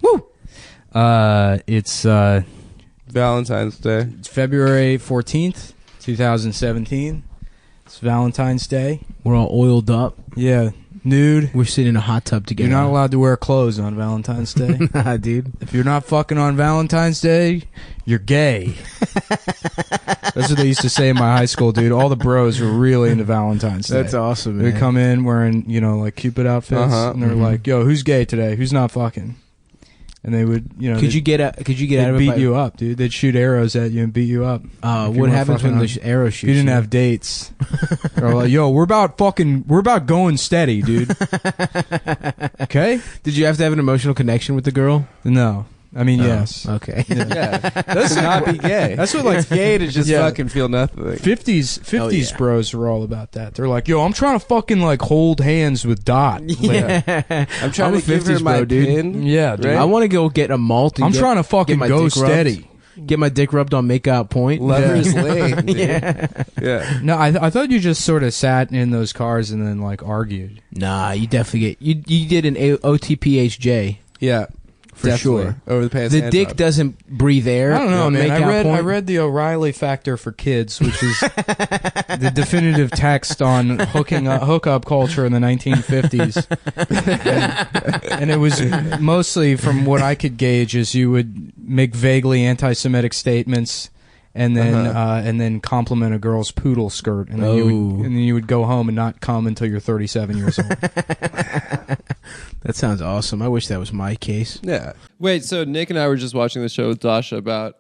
Woo! It's Valentine's Day. It's February 14th, 2017. It's Valentine's Day. We're all oiled up. Yeah, nude. We're sitting in a hot tub together. You're not allowed to wear clothes on Valentine's Day. Nah, dude. If you're not fucking on Valentine's Day, you're gay. That's what they used to say in my high school, dude. All the bros were really into Valentine's Day. That's awesome, man. They come in wearing, like Cupid outfits, and they're like, "Yo, who's gay today? Who's not fucking?" And they would, Could you get out of it? Beat you up, dude. They'd shoot arrows at you and beat you up. What happens when the arrow shoots? If you didn't have dates, they're like, "Yo, we're about going steady, dude." Okay. Did you have to have an emotional connection with the girl? No. I mean, yes. Okay. Yeah. That's not be gay. That's what, like, it's gay to just fucking feel nothing. 50s bros were all about that. They're like, "Yo, I'm trying to fucking like hold hands with Dot." Yeah. I'm trying to give her my pin. Yeah, dude. Right? I want to go get a malt. And I'm trying to fucking go steady. Get my dick rubbed on Make Out Point. Lover's Lane. Dude. Yeah. No, I thought you just sort of sat in those cars and then like argued. Nah, you definitely you did an OTPHJ. Yeah. For sure. Over the pants. The dick doesn't breathe air. I don't know, man. I Point. read the O'Reilly Factor for Kids, which is the definitive text on hookup culture in the 1950s. and it was mostly, from what I could gauge, is you would make vaguely anti-Semitic statements and then compliment a girl's poodle skirt, and then you would go home and not come until you're 37 years old. That sounds awesome. I wish that was my case. Yeah. Wait, so Nick and I were just watching the show with Dasha about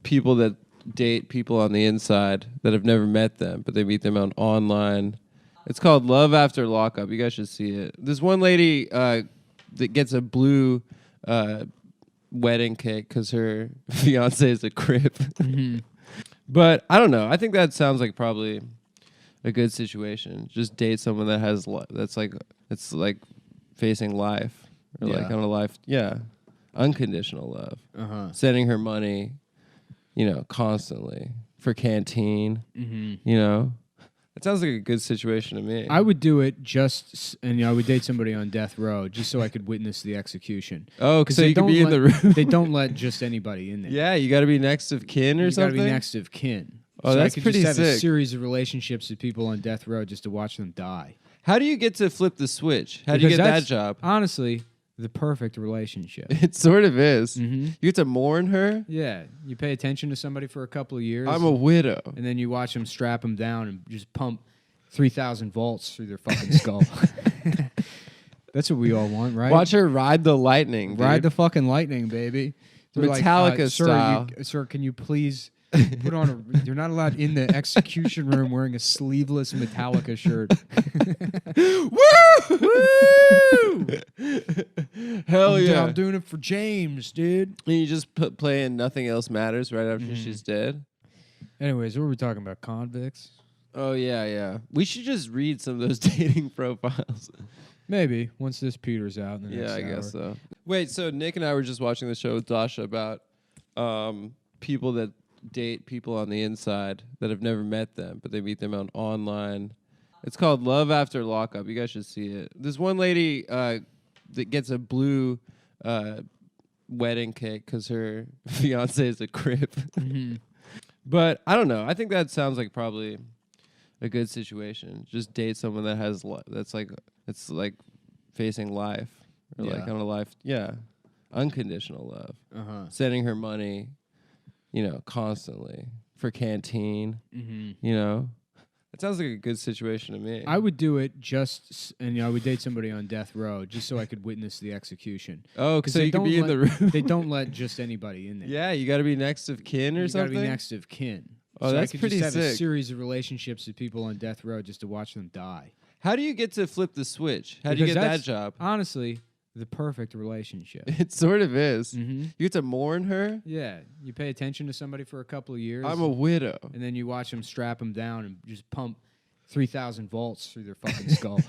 people that date people on the inside that have never met them, but they meet them online. It's called Love After Lockup. You guys should see it. There's one lady that gets a blue wedding cake because her fiance is a Crip. Mm-hmm. But I don't know. I think that sounds like probably a good situation. Just date someone that has that's like facing life or like on a life. Yeah, unconditional love. Sending her money, constantly for canteen. Mm-hmm. It sounds like a good situation to me. I would do it I would date somebody on death row just so I could witness the execution. Oh, so you could be in the room. They don't let just anybody in there. Yeah, you got to be next of kin or something. You got to be next of kin. Oh, so that's I could pretty just have sick. a series of relationships with people on death row just to watch them die. How do you get to flip the switch? How do you get that job? Honestly, the perfect relationship. It sort of is. Mm-hmm. You get to mourn her? Yeah. You pay attention to somebody for a couple of years. I'm a widow. And then you watch them strap them down and just pump 3,000 volts through their fucking skull. That's what we all want, right? Watch her ride the lightning. Dude. Ride the fucking lightning, baby. They're Metallica like, style. Sir, can you please put on you're not allowed in the execution room wearing a sleeveless Metallica shirt. Woo! Hell yeah. I'm doing it for James, dude. And you just play in Nothing Else Matters right after she's dead. Anyways, what were we talking about? Convicts? Oh, yeah. We should just read some of those dating profiles. Maybe, once this peters out in the next hour. Yeah, I guess so. Wait, so Nick and I were just watching the show with Dasha about people that date people on the inside that have never met them, but they meet them online. It's called Love After Lockup. You guys should see it. There's one lady that gets a blue wedding cake because her fiance is a Crip. Mm-hmm. But I don't know. I think that sounds like probably a good situation. Just date someone that has that's like facing life or like on a life. Yeah, unconditional love. Sending her money, constantly for canteen. Mm-hmm. It sounds like a good situation to me. I would do it I would date somebody on death row just so I could witness the execution. Oh, so you could be in the room. They don't let just anybody in there. Yeah, you got to be next of kin or something. You got to be next of kin. Oh, so that's I could pretty just have sick. a series of relationships with people on death row just to watch them die. How do you get to flip the switch? How do you get that job? Honestly, the perfect relationship. It sort of is. Mm-hmm. You get to mourn her? Yeah. You pay attention to somebody for a couple of years. I'm a widow. And then you watch them strap them down and just pump 3,000 volts through their fucking skull.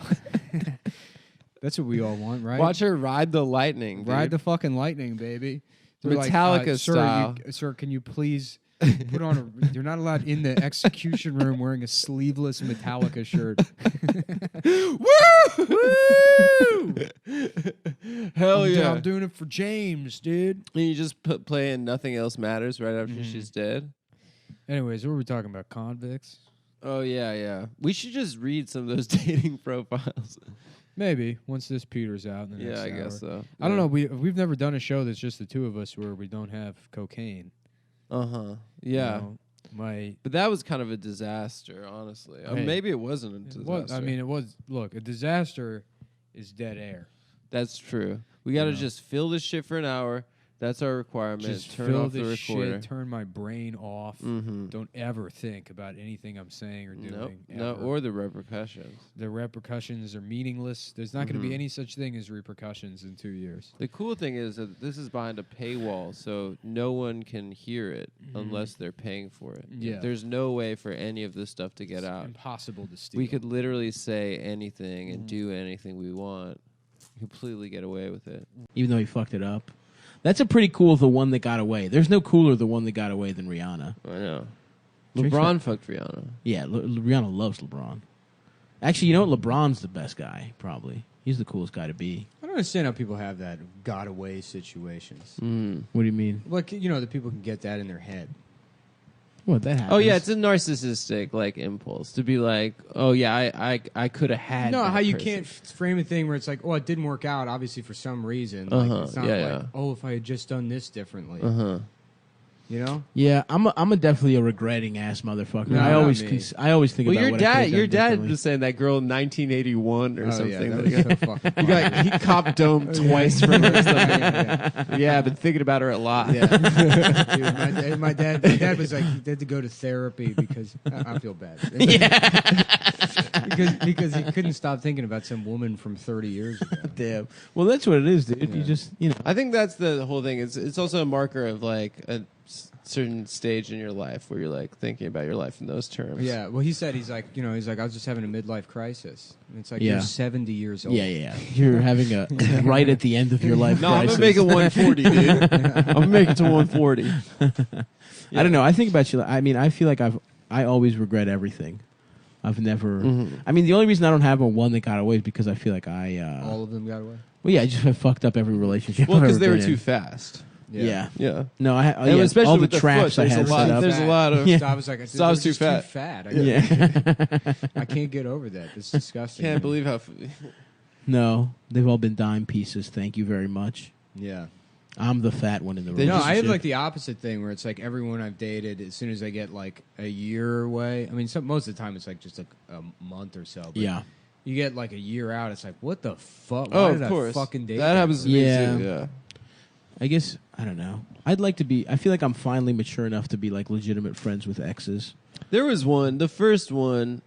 That's what we all want, right? Watch her ride the lightning. Dude. Ride the fucking lightning, baby. They're Metallica like, style. Sir, can you please Put on you're not allowed in the execution room wearing a sleeveless Metallica shirt. Woo! Hell yeah! I'm doing it for James, dude. And you just play in Nothing Else Matters right after she's dead. Anyways, what were we talking about? Convicts? Oh yeah. We should just read some of those dating profiles. Maybe once this peters out. In the next I hour. guess so. I don't know. We've never done a show that's just the two of us where we don't have cocaine. Yeah. You know, But that was kind of a disaster, honestly. Hey, maybe it wasn't a disaster. it was. Look, a disaster is dead air. That's true. We got to just fill this shit for an hour. That's our requirement. Just Turn fill off the this recorder. shit, turn my brain off. Mm-hmm. Don't ever think about anything I'm saying or doing. No, ever. or the repercussions. The repercussions are meaningless. There's not going to be any such thing as repercussions in 2 years. The cool thing is that this is behind a paywall, so no one can hear it unless they're paying for it. Yeah. There's no way for any of this stuff to get out. Impossible to steal. We could literally say anything and do anything we want. Completely get away with it. Even though he fucked it up. That's a pretty cool the one that got away. There's no cooler the one that got away than Rihanna. I know. Drake's LeBron fucked Rihanna. Yeah, Rihanna loves LeBron. Actually, you know what? LeBron's the best guy, probably. He's the coolest guy to be. I don't understand how people have that got away situations. What do you mean? Like, you know, that people can get that in their head. What, that happens? Oh yeah, it's a narcissistic impulse to be like, oh yeah, I could have had. No, that how you person. can't frame a thing where it's like, oh, it didn't work out, obviously for some reason. Uh-huh. Like, it's not Yeah, like, oh, if I had just done this differently. You know? Yeah, I'm a definitely a regretting ass motherfucker. No, I not always me. I always think Well, about your what I could've your done dad differently. was saying that girl in 1981 or something. Yeah, that that got- was so fucking he got he copped dome twice from her. Or something. Yeah, I've been thinking about her a lot. Yeah. Dude, my dad was like, he had to go to therapy because I feel bad. because he couldn't stop thinking about some woman from 30 years ago. Damn. Well, that's what it is, dude. You just, I think that's the whole thing. It's also a marker of like a certain stage in your life where you're like thinking about your life in those terms. Yeah, well, he's like, I was just having a midlife crisis. And it's like, Yeah. you're 70 years old. yeah. You're having a right at the end of your life. No, I'm crisis. gonna make it 140, dude. I'm gonna make it to 140. I don't know. I think about you. I mean, I feel like I always regret everything. I've never. I mean, the only reason I don't have one that got away is because I feel like All of them got away? Well, yeah, I just have fucked up every relationship. Well, I've because ever they were been too in. fast. Yeah. Yeah. No, I And yeah, especially all the with the traps foot, I there's had a lot- set up. there's a lot of- So I was like, So I was too just fat. Too fat. Yeah. I can't get over that. It's disgusting. Can't believe how. No, they've all been dime pieces. Thank you very much. Yeah. I'm the fat one in the They relationship. No, I have like the opposite thing where it's like everyone I've dated, as soon as I get like a year away, I mean, most of the time it's like just like a month or so. But Yeah. You get like a year out, it's like, what the fuck? Oh, Why of did course. I fucking date That happens to me Yeah. too. Yeah. I guess I don't know. I'd like to be. I feel like I'm finally mature enough to be like legitimate friends with exes. There was one, the first one,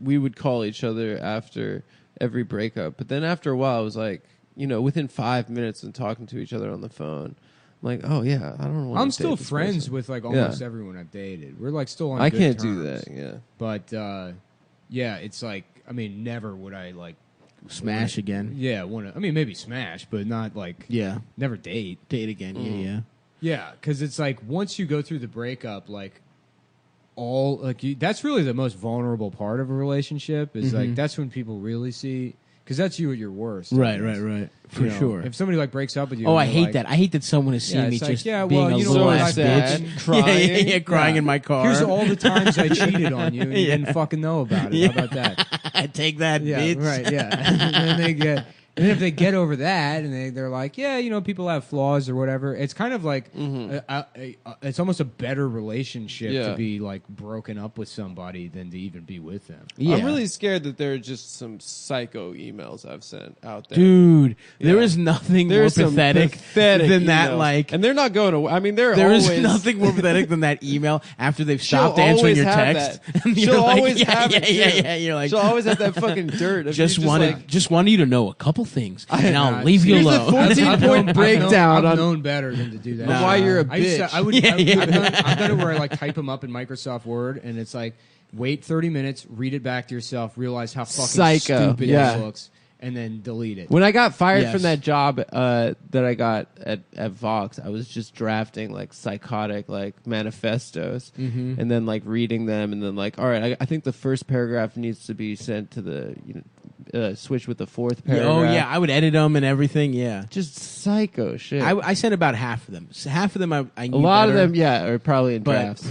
we would call each other after every breakup. But then after a while, it was like, within 5 minutes of talking to each other on the phone, I'm like, oh yeah, I don't want I'm still friends with like almost everyone I've dated. We're like still on I good can't terms. do that, yeah. But yeah, it's like, I mean, never would I like Smash again. Yeah, I mean, maybe smash, but not like Yeah. never date. Date again. Yeah. Yeah, because it's like once you go through the breakup, like that's really the most vulnerable part of a relationship. Is like that's when people really see, because that's you at your worst. Right. I guess. Right. For You know, sure. If somebody like breaks up with you, Oh, I and hate they're like, that. I hate that someone is seeing Yeah, me it's like, just yeah, being well, a you know little what, ass I bitch. bad. Crying. Yeah, crying in my car. Here's all the times I cheated on you, and you didn't fucking know about it. Yeah. How about that? Take that, Yeah, bitch. right. Yeah, and then if they get over that, and they're like, yeah, people have flaws or whatever. It's kind of like it's almost a better relationship to be like broken up with somebody than to even be with them. Yeah. I'm really scared that there are just some psycho emails I've sent out there. Dude, there Yeah. is nothing There's more some pathetic than that. emails. Like, and they're not going away. I mean, there is always nothing more pathetic than that email after they've She'll stopped answering always your have text. that. And you're She'll like, always yeah, have yeah, it, yeah, too. yeah. You're like, She'll always have that fucking dirt. Of just you wanted you to know a couple things, and I'll not- leave you Here's the alone. 14-point breakdown I've on known better than to do that. Nah. why you're a I used bitch. to, I would, Yeah, yeah. I've done it where I like type them up in Microsoft Word, and it's like wait 30 minutes, read it back to yourself, realize how fucking Psycho. stupid Yeah. it looks, and then delete it. When I got fired Yes. from that job that I got at Vox, I was just drafting like psychotic like manifestos and then like reading them and then like, all right, I think the first paragraph needs to be sent to the switch with the fourth paragraph. Oh yeah, I would edit them and everything. Yeah, Just psycho shit. I sent about half of them. So half of them I knew a lot better, of them, yeah, are probably in but drafts.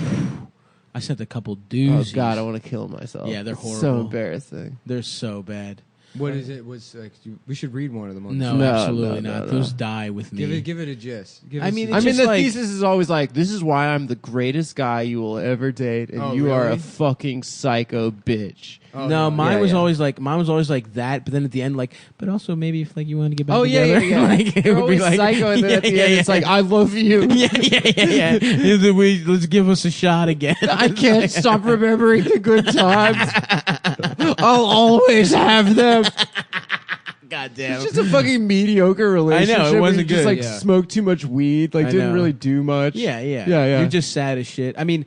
I sent a couple Oh doozies. God, I want to kill myself. Yeah, they're It's horrible. So embarrassing. They're so bad. What is it? Was like we should read one of them. On the No, show. No, absolutely no, not. no. Those die with me. Give it a gist. Give I us mean, a- it's just the like- thesis is always like, this is why I'm the greatest guy you will ever date, and Oh, you are a really? fucking psycho bitch. Oh, no, mine Yeah, was yeah. always like that, but then at the end, like, but also maybe if like you want to get back Oh yeah, together, yeah, yeah. like, it You're would be always like psycho, and then at the end, it's like, I love you. yeah. Let's give us a shot again. I can't stop remembering the good times. I'll always have them. God damn. It's just a fucking mediocre relationship. it where wasn't you just good, like yeah. smoked too much weed, like I didn't know. really do much. Yeah. Yeah. You're just sad as shit. I mean,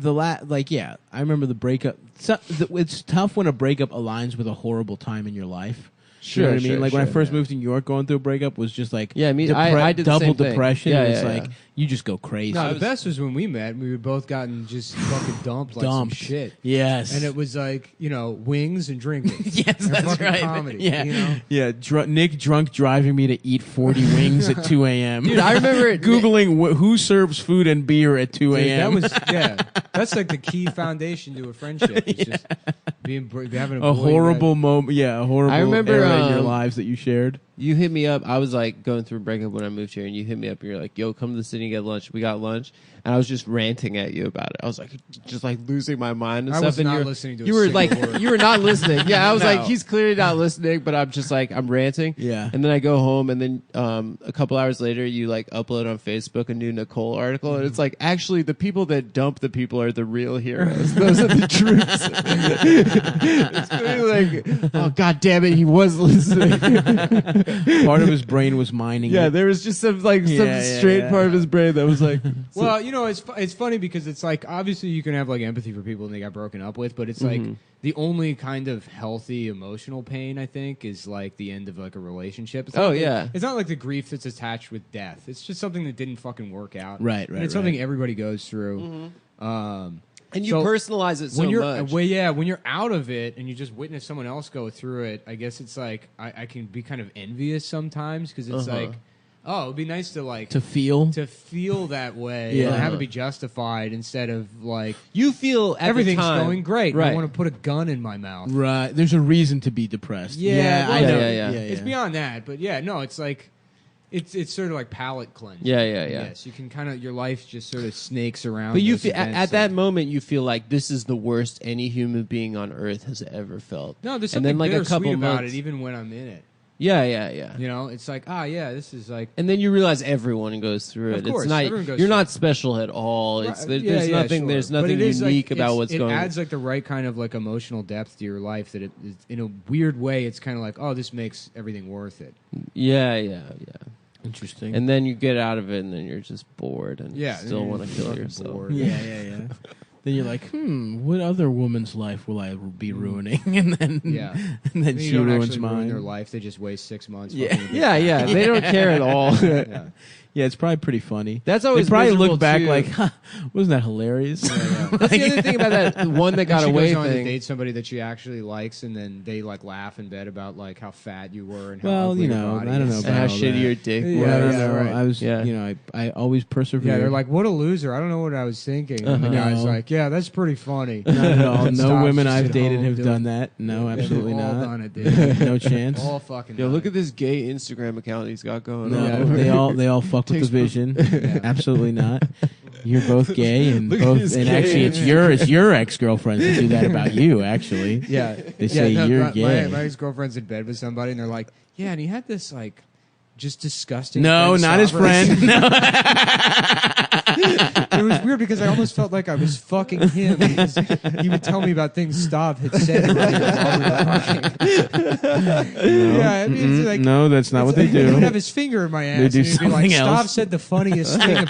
I remember the breakup. It's tough when a breakup aligns with a horrible time in your life. You know what I mean? Like when I first moved to New York, going through a breakup was just like Yeah, I mean, I did the double same thing. depression. Yeah, and it's yeah, like yeah. you just go crazy. No, the best was when we met. We were both gotten just fucking dumped like some shit. Yes. And it was like, wings and drinking. Yes, and that's fucking right. comedy. Yeah, You know? yeah. Nick drunk driving me to eat 40 wings at 2 a.m. Dude, I remember it- googling who serves food and beer at 2 Dude, a.m. that's like the key foundation to a friendship. It's just having a horrible moment. Yeah, a horrible I remember, era in your lives that you shared. You hit me up. I was like going through a breakup when I moved here, and you hit me up. And you're like, "Yo, come to the city and get lunch." We got lunch, and I was just ranting at you about it. I was like, just like losing my mind and I stuff. was and not you're- listening to a You were single like, word. you were not listening. Yeah, I was No. like, he's clearly not listening, but I'm just like, I'm ranting. Yeah. And then I go home, and then a couple hours later, you like upload on Facebook a new Nicole article, and it's like, actually, the people that dump the people are the real heroes. Those are the troops. It's clearly like, oh god damn it, he was listening. Part of his brain was mining. Yeah, it. there was just some Yeah, straight yeah. part of his brain that was like, Well, it's funny because it's like obviously you can have like empathy for people and they got broken up with, but it's like the only kind of healthy emotional pain I think is like the end of like a relationship. It's not Oh, like- yeah. it's not like the grief that's attached with death. It's just something that didn't fucking work out. Right, And right, it's right. something everybody goes through. and you So, personalize it so when you're much. when you're out of it and you just witness someone else go through it, I guess it's like I can be kind of envious sometimes because it's like, oh, it'd be nice to like to feel. to feel that way Yeah. and have it be justified instead of like You feel at everything's the time, going great. right? I want to put a gun in my mouth. Right. There's a reason to be depressed. Yeah, I well, know. yeah. It's beyond that, but yeah, no, it's like it's sort of like palate cleanse. Yeah. Yes, you can kind of your life just sort of snakes around. But you those feel, events at that like- moment, you feel like this is the worst any human being on earth has ever felt. No, there's and something then like a bittersweet couple about months, it, even when I'm in it. yeah. You know, it's like this is like. And then you realize everyone goes through Of it. course, it's not everyone goes you're through not it. special at all. It's Right, there's yeah, nothing sure. there's But nothing it is, like, unique about it's- what's going It on. adds like the right kind of like emotional depth to your life that it's, in a weird way it's kind of like, oh, this makes everything worth it. Yeah. Interesting. And then you get out of it, and then you're just bored and Yeah, still then want you're to kill fucking yourself. bored. yeah. Then you're like, what other woman's life will I be ruining? And then, Yeah. and then You she don't ruins actually ruin mine. their life. They just waste 6 months. Yeah. fucking with Yeah. They don't care at all. yeah. Yeah, it's probably pretty funny. That's always they probably miserable, look back too. like, wasn't that hilarious? That's the other thing about that one that got she away goes on to thing. date somebody that she actually likes, and then they like laugh in bed about like how fat you were and how Well, ugly you your know, body I don't know is. about And how all shitty that. your dick Yeah, was. I don't yeah, know. right. I was, Yeah. I always persevere. Yeah, they're like, "What a loser!" I don't know what I was thinking. And the Uh-huh. guy's No. like, "Yeah, that's pretty funny." not at all. And No stops women just I've at dated home have doing- done that. No, They've absolutely all not. done it, dude. No chance. All fucking. Yo, done look it. at this gay Instagram account he's got going No, on. they all fuck with the vision. Absolutely not. You're both gay, and Look at both, this and gay actually, it's your ex girlfriends that do that about you. Actually, Yeah, they say no, you're my, gay. My ex girlfriend's in bed with somebody, and they're like, "Yeah," and he had this like, just disgusting. No, French not his sovereign." friend. No. It was weird because I almost felt like I was fucking him. Because he would tell me about things Stav had said earlier while we were fucking. Yeah, I mean, it's like, No, that's not what they He would do. have his finger in my ass. They do and he'd be like, something else. Stav said the funniest thing about